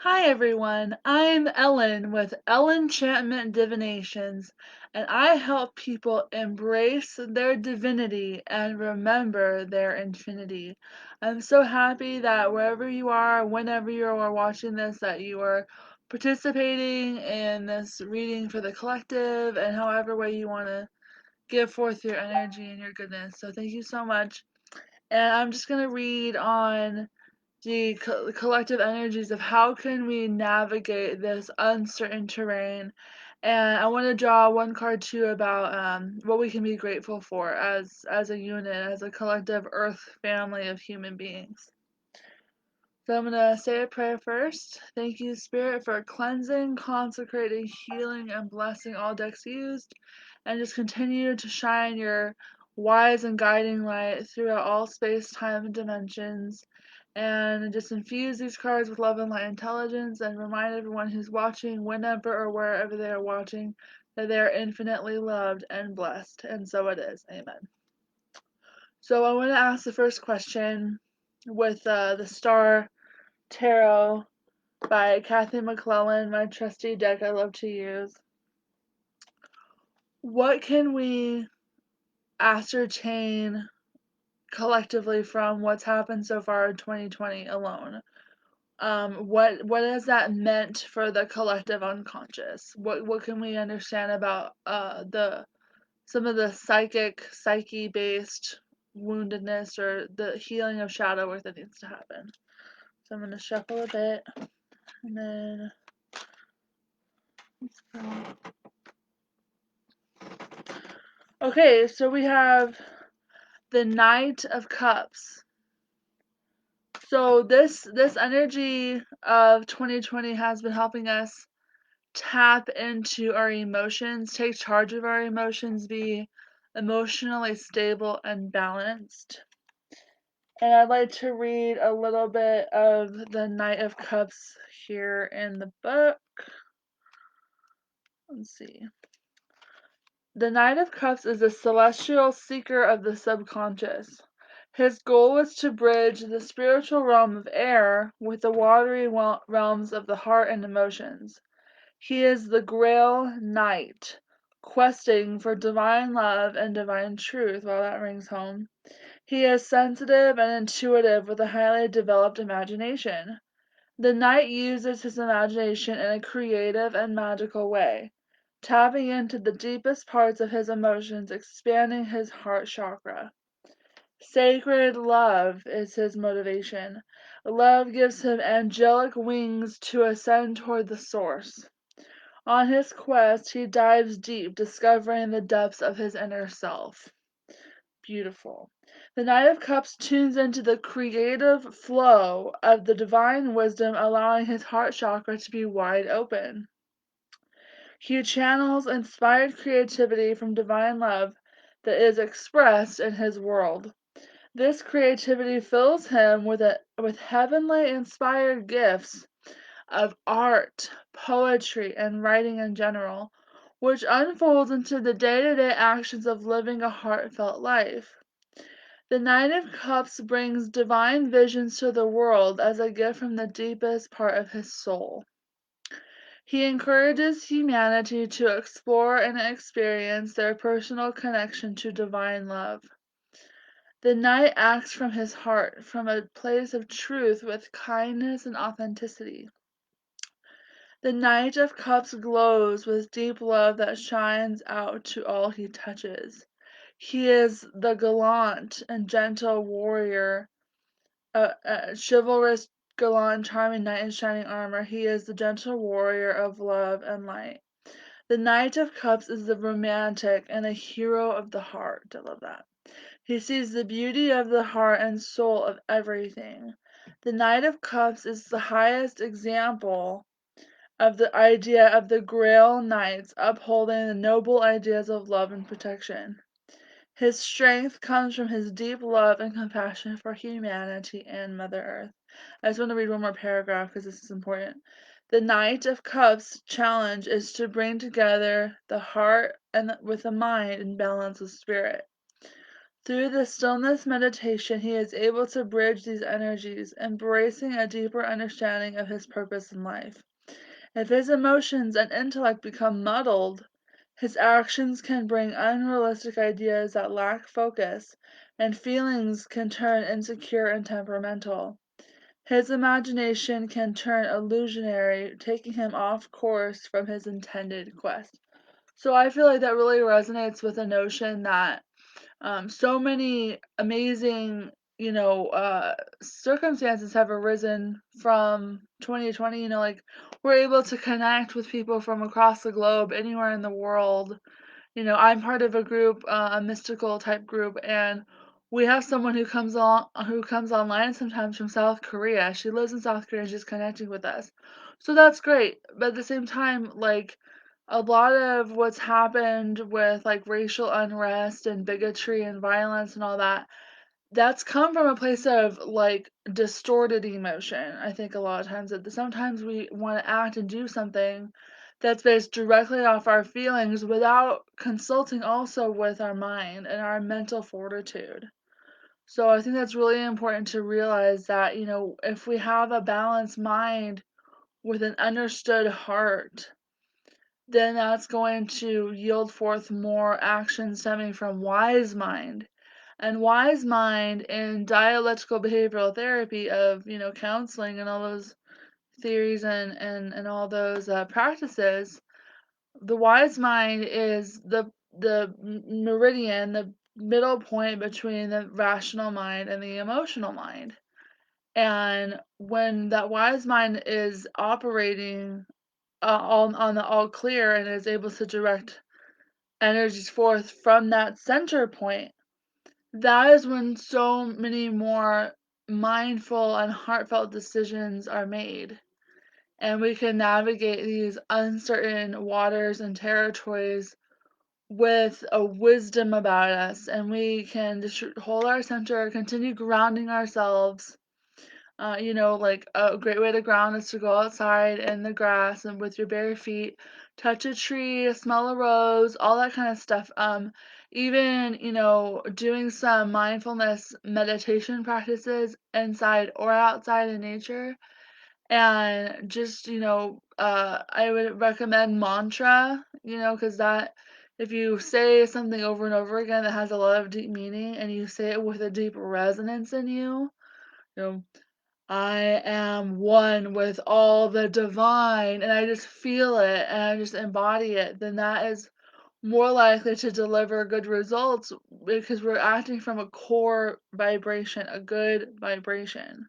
Hi everyone, I'm Ellen with Ellenchantment Divinations, and I help people embrace their divinity and remember their infinity. I'm so happy that wherever you are, whenever you are watching this, that you are participating in this reading for the collective and however way you want to give forth your energy and your goodness. So thank you so much. And I'm just going to read on the collective energies of how can we navigate this uncertain terrain. And I want to draw one card too about what we can be grateful for as a unit, as a collective earth family of human beings. So I'm going to say a prayer first. Thank you, Spirit, for cleansing, consecrating, healing, and blessing all decks used. And just continue to shine your wise and guiding light throughout all space, time, and dimensions. And just infuse these cards with love and light intelligence and remind everyone who's watching, whenever or wherever they are watching, that they are infinitely loved and blessed. And so it is. Amen. So I want to ask the first question with the Star Tarot by Kathy McClellan, my trusty deck I love to use. What can we ascertain collectively from what's happened so far in 2020 alone? What has that meant for the collective unconscious? What can we understand about the some of the psyche based woundedness or the healing of shadow work that needs to happen? So I'm gonna shuffle a bit and then let's go. Okay, so we have the Knight of Cups. So this energy of 2020 has been helping us tap into our emotions, take charge of our emotions, be emotionally stable and balanced. And I'd like to read a little bit of the Knight of Cups here in the book. Let's see. The Knight of Cups is a celestial seeker of the subconscious. His goal was to bridge the spiritual realm of air with the watery realms of the heart and emotions. He is the Grail Knight, questing for divine love and divine truth. While that rings home. He is sensitive and intuitive with a highly developed imagination. The knight uses his imagination in a creative and magical way, tapping into the deepest parts of his emotions, expanding his heart chakra. Sacred love is his motivation. Love gives him angelic wings to ascend toward the source. On his quest, he dives deep, discovering the depths of his inner self. Beautiful. The Knight of Cups tunes into the creative flow of the divine wisdom, allowing his heart chakra to be wide open. He channels inspired creativity from divine love that is expressed in his world. This creativity fills him with heavenly inspired gifts of art, poetry, and writing in general, which unfolds into the day-to-day actions of living a heartfelt life. The Knight of Cups brings divine visions to the world as a gift from the deepest part of his soul. He encourages humanity to explore and experience their personal connection to divine love. The Knight acts from his heart, from a place of truth with kindness and authenticity. The Knight of Cups glows with deep love that shines out to all he touches. He is the gallant and gentle warrior, chivalrous, gallant, charming knight in shining armor. He is the gentle warrior of love and light. The Knight of Cups is the romantic and a hero of the heart. I love that. He sees the beauty of the heart and soul of everything. The Knight of Cups is the highest example of the idea of the Grail Knights upholding the noble ideas of love and protection. His strength comes from his deep love and compassion for humanity and Mother Earth. I just want to read one more paragraph because this is important. The Knight of Cups challenge is to bring together the heart and with the mind in balance with spirit. Through the stillness meditation, he is able to bridge these energies, embracing a deeper understanding of his purpose in life. If his emotions and intellect become muddled, his actions can bring unrealistic ideas that lack focus, and feelings can turn insecure and temperamental. His imagination can turn illusionary, taking him off course from his intended quest. So I feel like that really resonates with the notion that so many amazing, circumstances have arisen from 2020. Like we're able to connect with people from across the globe, anywhere in the world. I'm part of a group, a mystical type group, and we have someone who comes online sometimes from South Korea. She lives in South Korea and she's connecting with us. So that's great. But at the same time, like a lot of what's happened with like racial unrest and bigotry and violence and all that, that's come from a place of like distorted emotion. I think a lot of times that sometimes we want to act and do something that's based directly off our feelings without consulting also with our mind and our mental fortitude. So I think that's really important to realize that, if we have a balanced mind with an understood heart, then that's going to yield forth more action stemming from wise mind. And wise mind in dialectical behavioral therapy of, counseling and all those theories and all those practices, the wise mind is the meridian, the middle point between the rational mind and the emotional mind. And when that wise mind is operating on the all clear and is able to direct energies forth from that center point, that is when so many more mindful and heartfelt decisions are made. And we can navigate these uncertain waters and territories with a wisdom about us. And we can just hold our center, continue grounding ourselves. Like a great way to ground is to go outside in the grass and with your bare feet, touch a tree, smell a rose, all that kind of stuff. Even, doing some mindfulness meditation practices inside or outside in nature. And just, I would recommend mantra, because that, if you say something over and over again that has a lot of deep meaning and you say it with a deep resonance in you know, I am one with all the divine, and I just feel it and I just embody it, then that is more likely to deliver good results because we're acting from a core vibration, a good vibration,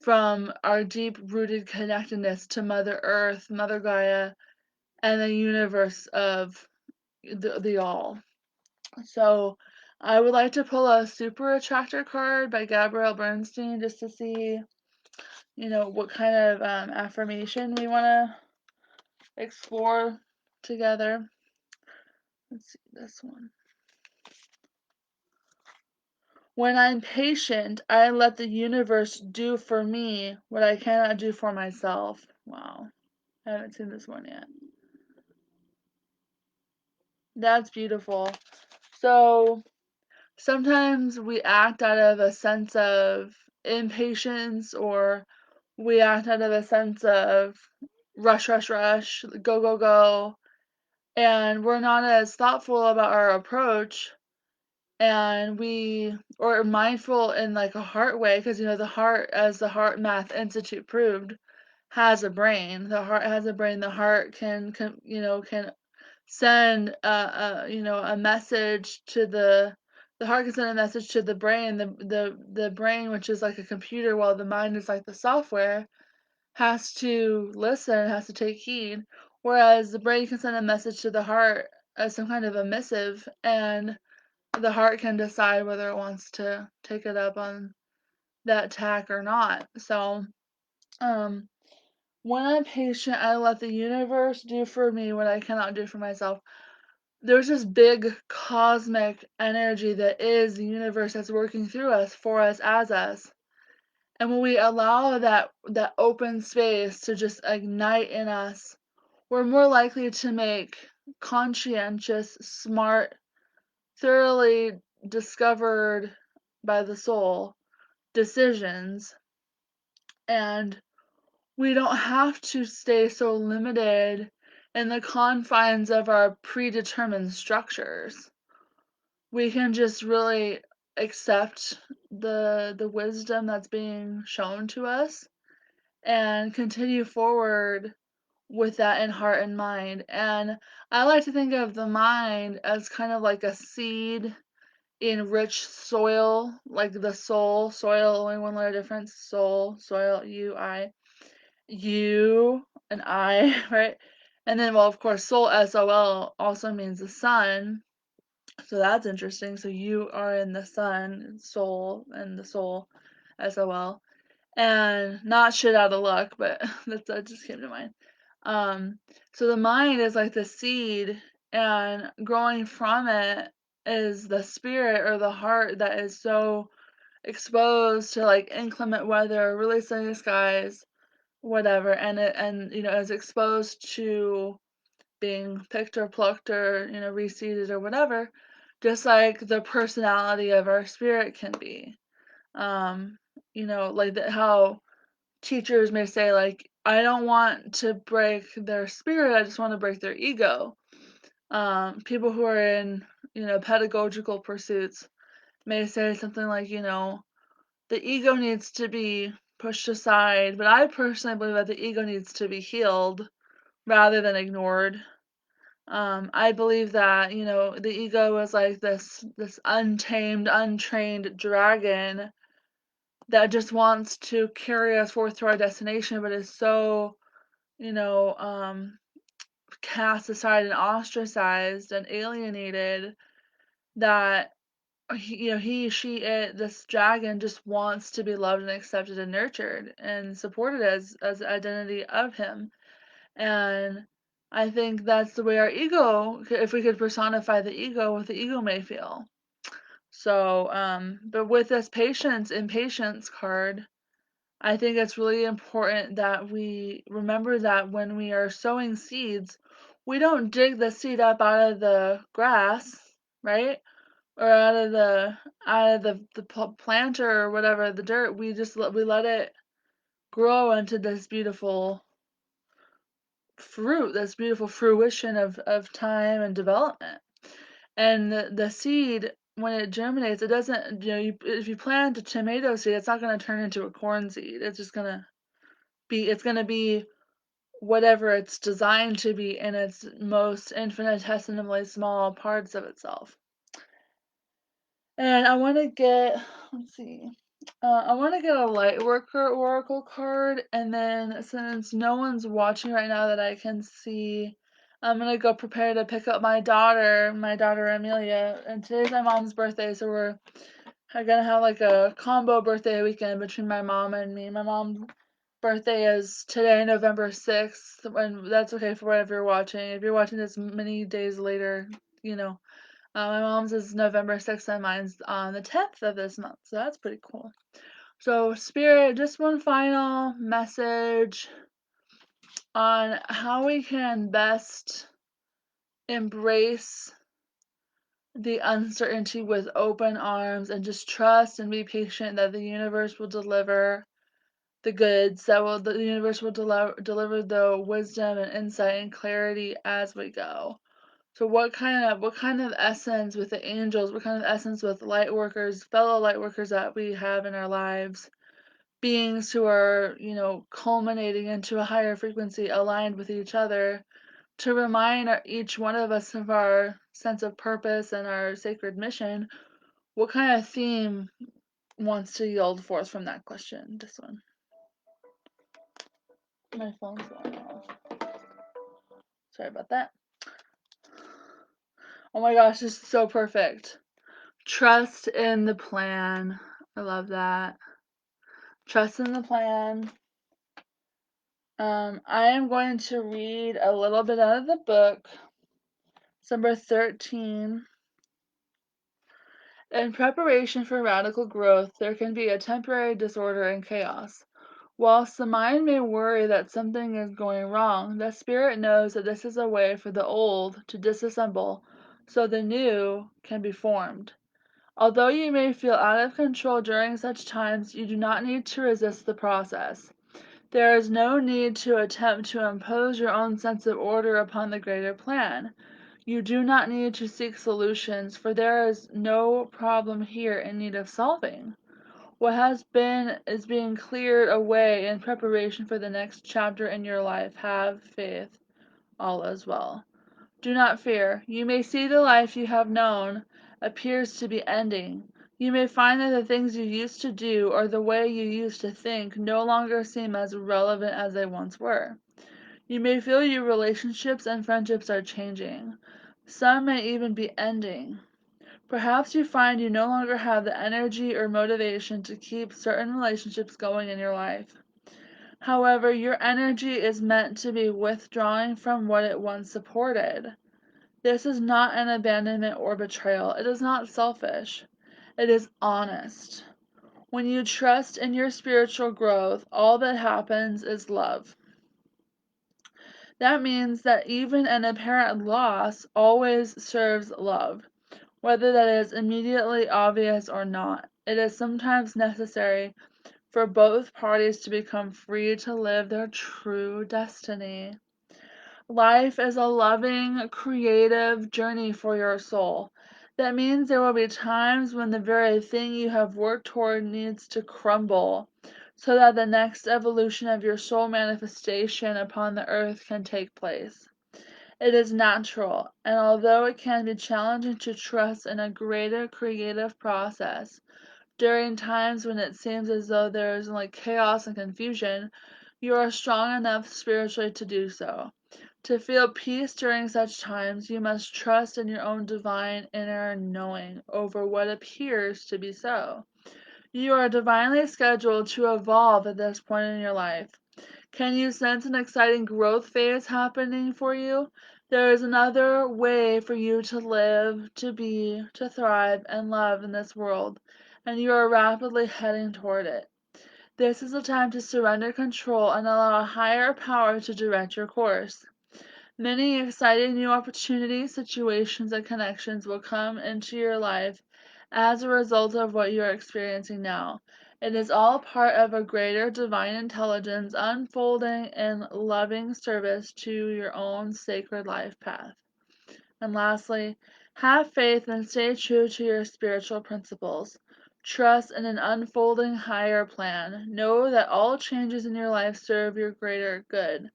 from our deep rooted connectedness to Mother Earth, Mother Gaia, and the universe of the all. So I would like to pull a super attractor card by Gabrielle Bernstein just to see what kind of affirmation we want to explore together. Let's see this one. When I'm patient, I let the universe do for me what I cannot do for myself. Wow. I haven't seen this one yet. That's beautiful. So sometimes we act out of a sense of impatience, or we act out of a sense of rush, rush, rush, go, go, go, and we're not as thoughtful about our approach, and we or mindful in like a heart way, because the heart, as the Heart Math Institute proved, has a brain. The heart has a brain. The heart can send a message to the heart can send a message to the brain. The brain, which is like a computer, while the mind is like the software, has to listen, has to take heed, whereas the brain can send a message to the heart as some kind of a missive, and the heart can decide whether it wants to take it up on that tack or not. So, um, when I'm patient, I let the universe do for me what I cannot do for myself. There's this big cosmic energy that is the universe that's working through us, for us, as us. And when we allow that open space to just ignite in us, we're more likely to make conscientious, smart, thoroughly discovered by the soul decisions, and we don't have to stay so limited in the confines of our predetermined structures. We can just really accept the wisdom that's being shown to us and continue forward with that in heart and mind. And I like to think of the mind as kind of like a seed in rich soil, like the soil, only one letter difference, soil, U and I, right? And then, well, of course, soul, SOL, also means the sun. So that's interesting. So you are in the sun, soul, and the soul, SOL. And not shit out of luck, but that just came to mind. Um, so the mind is like the seed, and growing from it is the spirit or the heart that is so exposed to like inclement weather, really sunny skies, whatever, and is exposed to being picked or plucked or reseeded or whatever, just like the personality of our spirit can be. Um, like how teachers may say, like, I don't want to break their spirit, I just want to break their ego. People who are in pedagogical pursuits may say something like, the ego needs to be pushed aside, but I personally believe that the ego needs to be healed rather than ignored. I believe that, the ego is like this untamed, untrained dragon that just wants to carry us forth to our destination, but is so, you know, um, cast aside and ostracized and alienated that she, it, this dragon just wants to be loved and accepted and nurtured and supported as the identity of him. And I think that's the way our ego, if we could personify the ego, what the ego may feel. So, but with this impatience card, I think it's really important that we remember that when we are sowing seeds, we don't dig the seed up out of the grass, right? Or out of the planter or whatever, the dirt. We let it grow into this beautiful fruit, this beautiful fruition of time and development. And the seed, when it germinates, it doesn't, if you plant a tomato seed, it's not going to turn into a corn seed. It's just going to it's going to be whatever it's designed to be in its most infinitesimally small parts of itself. And I want to get, let's see, I want to get a Lightworker Oracle card, and then since no one's watching right now that I can see, I'm going to go prepare to pick up my daughter Amelia, and today's my mom's birthday, so we're gonna have like a combo birthday weekend between my mom and me. My mom's birthday is today, November 6th, and that's okay for whatever you're watching. If you're watching this many days later, you know. My mom's is November 6th and mine's on the 10th of this month, so that's pretty cool. So, Spirit, just one final message on how we can best embrace the uncertainty with open arms and just trust and be patient that the universe will deliver the goods, the universe will deliver the wisdom and insight and clarity as we go. So what kind of essence with the angels, what kind of essence with light workers, fellow light workers that we have in our lives, beings who are, culminating into a higher frequency aligned with each other to remind each one of us of our sense of purpose and our sacred mission. What kind of theme wants to yield forth from that question? This one. My phone's going off. Sorry about that. Oh my gosh, this is so perfect. Trust in the plan. I love that. Trust in the plan. I am going to read a little bit out of the book. It's number 13. In preparation for radical growth, there can be a temporary disorder and chaos. Whilst the mind may worry that something is going wrong, the spirit knows that this is a way for the old to disassemble so the new can be formed. Although you may feel out of control during such times, you do not need to resist the process. There is no need to attempt to impose your own sense of order upon the greater plan. You do not need to seek solutions, for there is no problem here in need of solving. What has been is being cleared away in preparation for the next chapter in your life. Have faith. All is well. Do not fear. You may see the life you have known appears to be ending. You may find that the things you used to do or the way you used to think no longer seem as relevant as they once were. You may feel your relationships and friendships are changing. Some may even be ending. Perhaps you find you no longer have the energy or motivation to keep certain relationships going in your life. However, your energy is meant to be withdrawing from what it once supported. This is not an abandonment or betrayal. It is not selfish. It is honest. When you trust in your spiritual growth, all that happens is love. That means that even an apparent loss always serves love, whether that is immediately obvious or not. It is sometimes necessary for both parties to become free to live their true destiny. Life is a loving, creative journey for your soul. That means there will be times when the very thing you have worked toward needs to crumble, so that the next evolution of your soul manifestation upon the earth can take place. It is natural, and although it can be challenging to trust in a greater creative process, during times when it seems as though there is like chaos and confusion, you are strong enough spiritually to do so. To feel peace during such times, you must trust in your own divine inner knowing over what appears to be so. You are divinely scheduled to evolve at this point in your life. Can you sense an exciting growth phase happening for you? There is another way for you to live, to be, to thrive, and love in this world, and you are rapidly heading toward it. This is the time to surrender control and allow a higher power to direct your course. Many exciting new opportunities, situations, and connections will come into your life as a result of what you are experiencing now. It is all part of a greater divine intelligence unfolding in loving service to your own sacred life path. And lastly, have faith and stay true to your spiritual principles. Trust in an unfolding higher plan. Know that all changes in your life serve your greater good.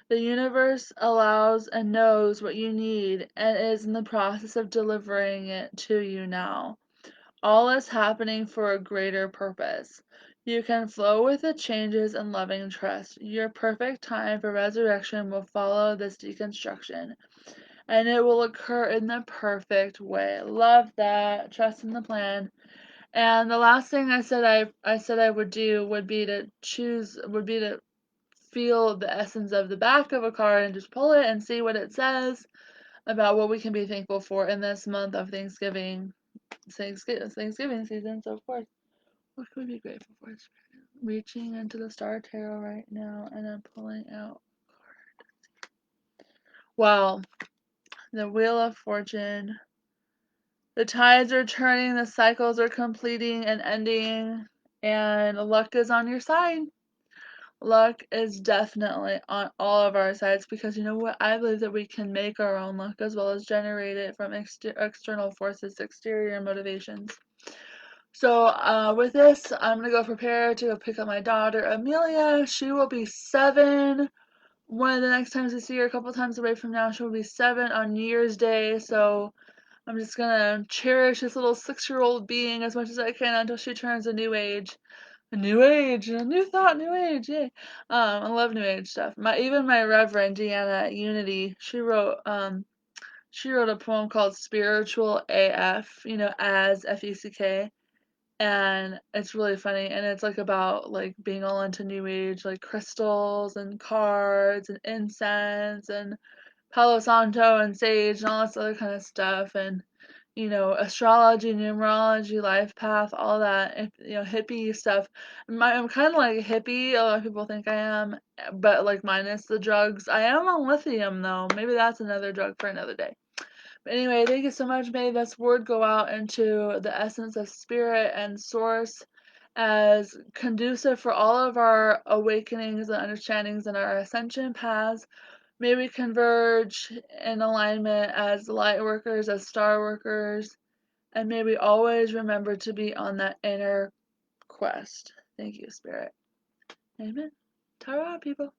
The universe allows and knows what you need and is in the process of delivering it to you now. All is happening for a greater purpose. You can flow with the changes in loving trust. Your perfect time for resurrection will follow this deconstruction, and it will occur in the perfect way. Love that. Trust in the plan. And the last thing I said I would do would be to feel the essence of the back of a card and just pull it and see what it says about what we can be thankful for in this month of Thanksgiving season. So, of course, what can we be grateful for? Reaching into the Star Tarot right now, and I'm pulling out. Wow, the Wheel of Fortune. The tides are turning, the cycles are completing and ending, and luck is on your side. Luck is definitely on all of our sides because you know what? I believe that we can make our own luck as well as generate it from external forces, exterior motivations. So, with this, I'm gonna go prepare to go pick up my daughter Amelia. She will be 7. One of the next times I see her, a couple times away from now, she will be 7 on New Year's Day. So, I'm just gonna cherish this little 6-year-old being as much as I can until she turns a new age. A new age, a new thought, new age, yay. I love new age stuff. Even my Reverend Deanna at Unity, she wrote a poem called Spiritual AF, as FECK, and it's really funny, and it's like about like being all into new age, like crystals and cards and incense and Palo Santo and sage and all this other kind of stuff, and astrology, numerology, life path, all that, hippie stuff. I'm kind of like a hippie. A lot of people think I am, but like minus the drugs. I am on lithium though. Maybe that's another drug for another day. But anyway, thank you so much. May this word go out into the essence of spirit and source as conducive for all of our awakenings and understandings and our ascension paths. May we converge in alignment as light workers, as star workers, and may we always remember to be on that inner quest. Thank you, Spirit. Amen. Ta-ra, people.